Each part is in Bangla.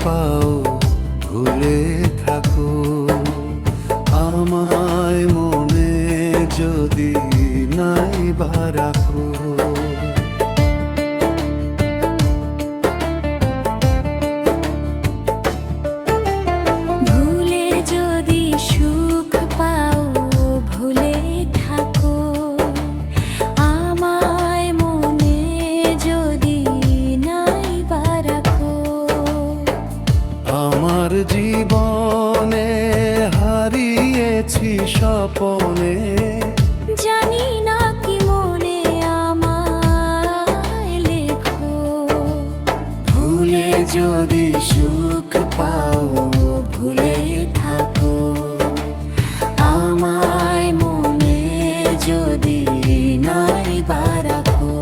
পাও ভুলে থাকো আমায় মনে যদি নাই বা রাখো। ভুলে যদি সুখ পাও ভুলে থাকো আমায় মনে যদি নাই বা রাখো। আমার জীবনে হারিয়েছি স্বপনে, জানি না কি মনে আমায় লেখো। ভুলে যদি সুখ পাও ভুলে থাকো আমায় মনে যদি নাই বা রাখো।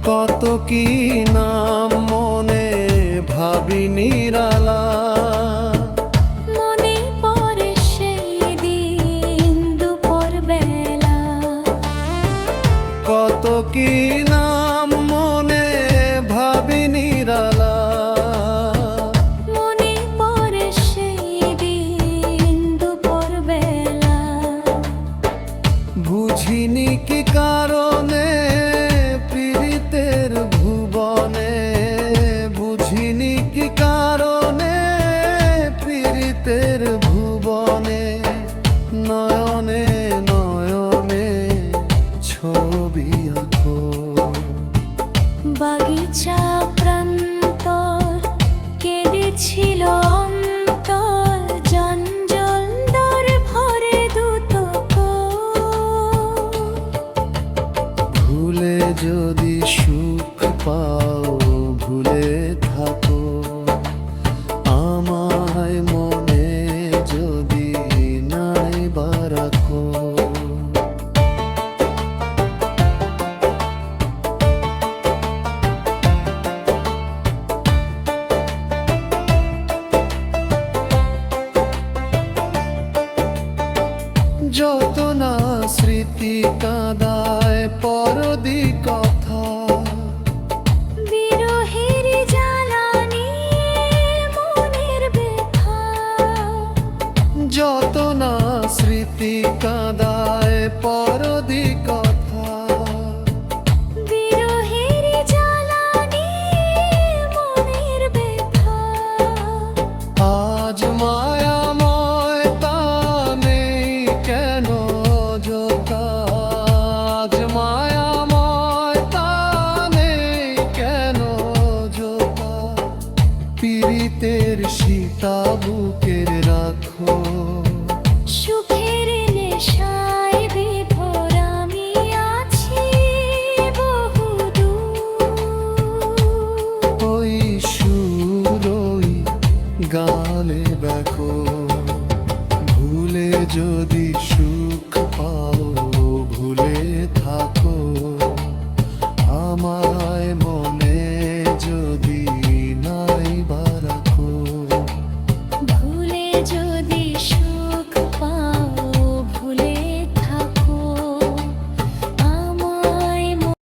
কত কি নাম মনে ভাবি নিরালা, মনে পড়ে সেই দিন দুপুর বেলা। কত কি নাম মনে ভাবি নিরালা, মনে পড়ে সেই দিন দুপুর বেলা। বুঝিনি কি কারণে পীড়িতের ভুবনে, বুঝিনি কি কারণে পীড়িতের ভুবনে নয়নে নয়নে ছবি আঁকো। বাগিচা প্রান্তর কেঁদেছিল অন্তর, জঞ্জল দর ভরে দুতক। ভুলে যদি সুখ পাও ভুলে থাকো আমায় মনে যদি নাই বা রাখো। যত না স্মৃতি কাঁদায় পরদি কথা, বিরহের জ্বালানি মনের ব্যথা। যত না স্মৃতি কাঁদায় পরদি কথা, বিরহের জ্বালানি মনের ব্যথা। আজ মায়াময় তা নেই কেন যোথা, আজ মায়াময় তা নেই কেন যোথা। পীড়িতের সীতা বুকের রাখো, সুখের নেশায় বিভোর আমি আছি বহুদূর। ওই সুর ওই গানে দেখো। ভুলে যদি